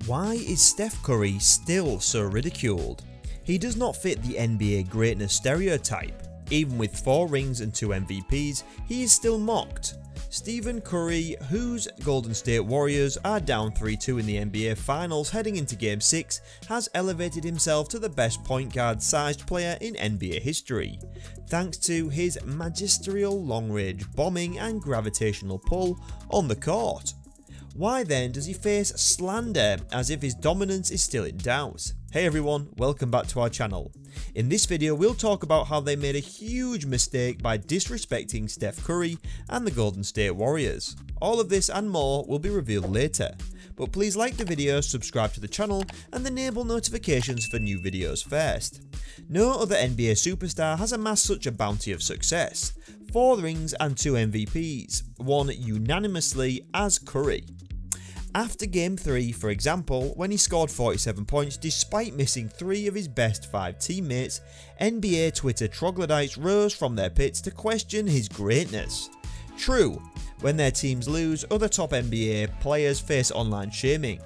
Why is Steph Curry still so ridiculed? He does not fit the NBA greatness stereotype. Even with 4 rings and 2 MVPs, he is still mocked. Stephen Curry, whose Golden State Warriors are down 3-2 in the NBA Finals heading into Game 6, has elevated himself to the best point guard sized player in NBA history, thanks to his magisterial long-range bombing and gravitational pull on the court. Why then does he face slander as if his dominance is still in doubt? Hey everyone, welcome back to our channel. In this video we'll talk about how they made a huge mistake by disrespecting Steph Curry and the Golden State Warriors. All of this and more will be revealed later, but please like the video, subscribe to the channel and enable notifications for new videos first. No other NBA superstar has amassed such a bounty of success. 4 rings and 2 MVPs, won unanimously as Curry. After Game 3, for example, when he scored 47 points despite missing 3 of his best 5 teammates, NBA Twitter troglodytes rose from their pits to question his greatness. True, when their teams lose, other top NBA players face online shaming.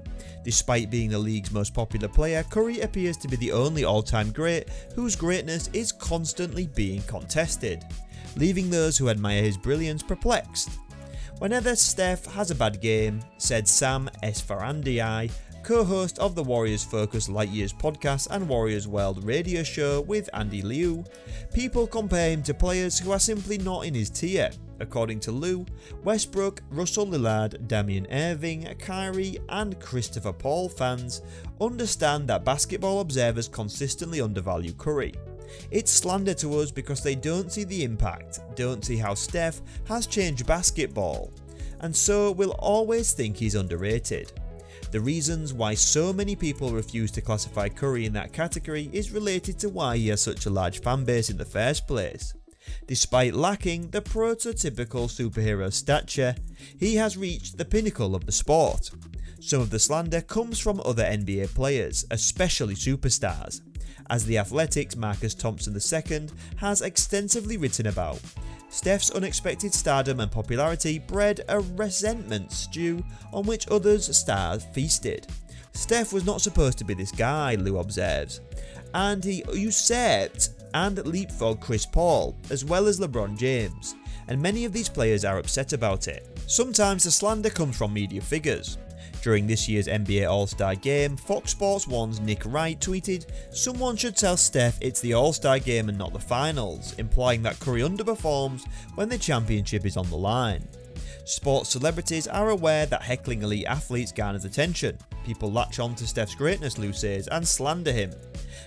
Despite being the league's most popular player, Curry appears to be the only all-time great whose greatness is constantly being contested, leaving those who admire his brilliance perplexed. Whenever Steph has a bad game, said Sam Esfarandi, co-host of the Warriors Focus Light Years podcast and Warriors World radio show with Andy Liu, people compare him to players who are simply not in his tier. According to Liu, Westbrook, Russell Lillard, Damian Irving, Kyrie and Christopher Paul fans understand that basketball observers consistently undervalue Curry. It's slander to us because they don't see the impact, don't see how Steph has changed basketball, and so will always think he's underrated. The reasons why so many people refuse to classify Curry in that category is related to why he has such a large fanbase in the first place. Despite lacking the prototypical superhero stature, he has reached the pinnacle of the sport. Some of the slander comes from other NBA players, especially superstars, as The Athletic's Marcus Thompson II has extensively written about. Steph's unexpected stardom and popularity bred a resentment stew on which others stars feasted. Steph was not supposed to be this guy, Lou observes, and he usurped and leapfrogged Chris Paul, as well as LeBron James, and many of these players are upset about it. Sometimes the slander comes from media figures. During this year's NBA All-Star Game, Fox Sports 1's Nick Wright tweeted, "Someone should tell Steph it's the All-Star Game and not the Finals," implying that Curry underperforms when the championship is on the line. Sports celebrities are aware that heckling elite athletes garners attention. People latch on to Steph's greatness, Lou says, and slander him.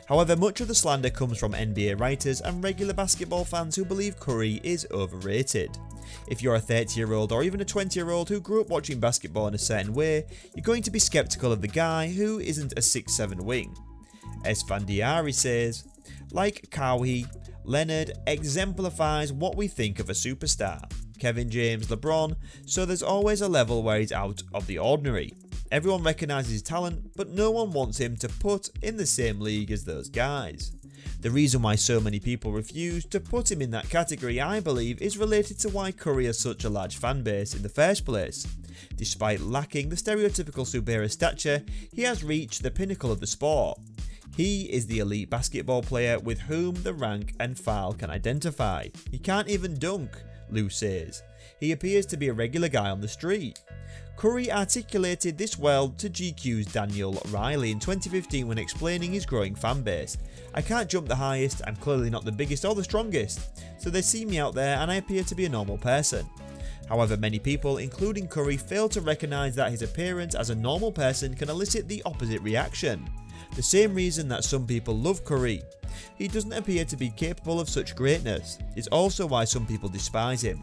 However, much of the slander comes from NBA writers and regular basketball fans who believe Curry is overrated. If you're a 30-year-old or even a 20-year-old who grew up watching basketball in a certain way, you're going to be skeptical of the guy who isn't a 6'7" wing. Esfandiari says, like Kawhi, Leonard exemplifies what we think of a superstar. Kevin James, LeBron, so there's always a level where he's out of the ordinary. Everyone recognises his talent, but no one wants him to put in the same league as those guys. The reason why so many people refuse to put him in that category, I believe, is related to why Curry has such a large fanbase in the first place. Despite lacking the stereotypical superhero stature, he has reached the pinnacle of the sport. He is the elite basketball player with whom the rank and file can identify. He can't even dunk, Lou says. He appears to be a regular guy on the street. Curry articulated this well to GQ's Daniel Riley in 2015 when explaining his growing fanbase. "I can't jump the highest, I'm clearly not the biggest or the strongest, so they see me out there and I appear to be a normal person." However, many people, including Curry, fail to recognise that his appearance as a normal person can elicit the opposite reaction. The same reason that some people love Curry. He doesn't appear to be capable of such greatness. It's also why some people despise him.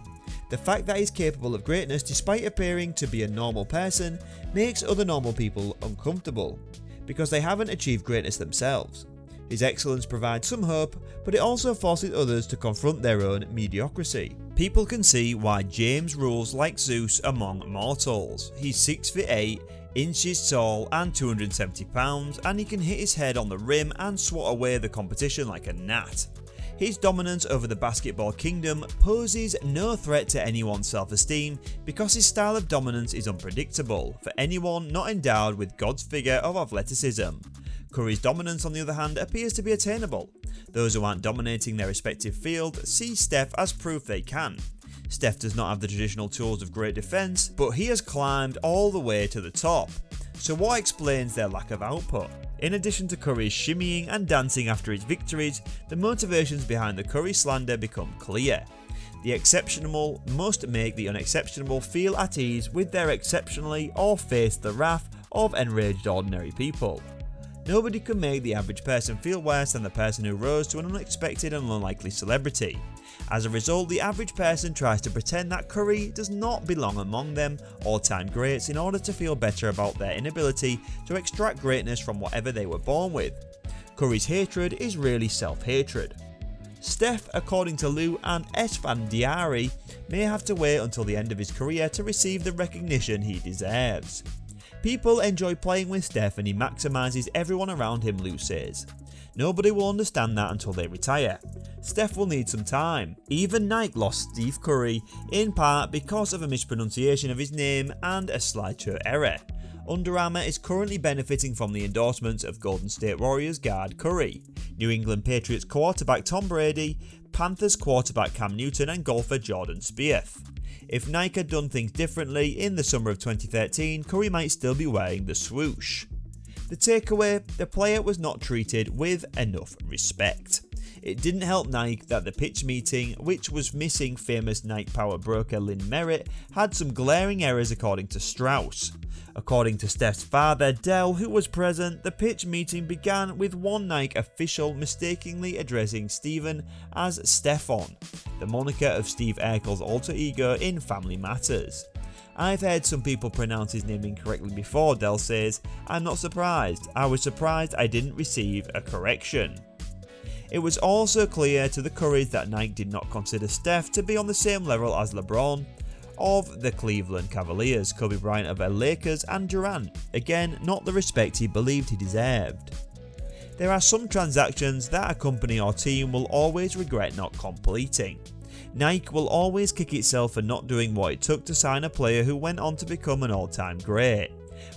The fact that he's capable of greatness despite appearing to be a normal person makes other normal people uncomfortable, because they haven't achieved greatness themselves. His excellence provides some hope, but it also forces others to confront their own mediocrity. People can see why James rules like Zeus among mortals. He's 6'8", inches tall and 270 pounds, and he can hit his head on the rim and swat away the competition like a gnat. His dominance over the basketball kingdom poses no threat to anyone's self-esteem because his style of dominance is unpredictable for anyone not endowed with God's figure of athleticism. Curry's dominance, on the other hand, appears to be attainable. Those who aren't dominating their respective field see Steph as proof they can. Steph does not have the traditional tools of great defense, but he has climbed all the way to the top. So what explains their lack of output? In addition to Curry's shimmying and dancing after his victories, the motivations behind the Curry slander become clear. The exceptional must make the unexceptional feel at ease with their exceptionally or face the wrath of enraged ordinary people. Nobody can make the average person feel worse than the person who rose to an unexpected and unlikely celebrity. As a result, the average person tries to pretend that Curry does not belong among them all-time greats in order to feel better about their inability to extract greatness from whatever they were born with. Curry's hatred is really self-hatred. Steph, according to Lou and Esfandiari, may have to wait until the end of his career to receive the recognition he deserves. People enjoy playing with Steph and he maximises everyone around him, Lou says. Nobody will understand that until they retire. Steph will need some time. Even Nike lost Steve Curry, in part because of a mispronunciation of his name and a slideshow error. Under Armour is currently benefiting from the endorsements of Golden State Warriors guard Curry, New England Patriots quarterback Tom Brady, Panthers quarterback Cam Newton and golfer Jordan Spieth. If Nike had done things differently in the summer of 2013, Curry might still be wearing the swoosh. The takeaway, the player was not treated with enough respect. It didn't help Nike that the pitch meeting, which was missing famous Nike power broker Lynn Merritt, had some glaring errors according to Strauss. According to Steph's father Dell, who was present, the pitch meeting began with one Nike official mistakenly addressing Steven as Stephon, the moniker of Steve Urkel's alter ego in Family Matters. I've heard some people pronounce his name incorrectly before, Dell says. I'm not surprised. I was surprised I didn't receive a correction. It was also clear to the Currys that Nike did not consider Steph to be on the same level as LeBron of the Cleveland Cavaliers, Kobe Bryant of the Lakers and Durant, again not the respect he believed he deserved. There are some transactions that a company or team will always regret not completing. Nike will always kick itself for not doing what it took to sign a player who went on to become an all-time great.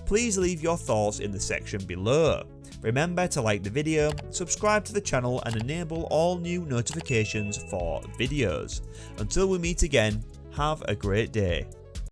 Please leave your thoughts in the section below. Remember to like the video, subscribe to the channel and enable all new notifications for videos. Until we meet again, have a great day.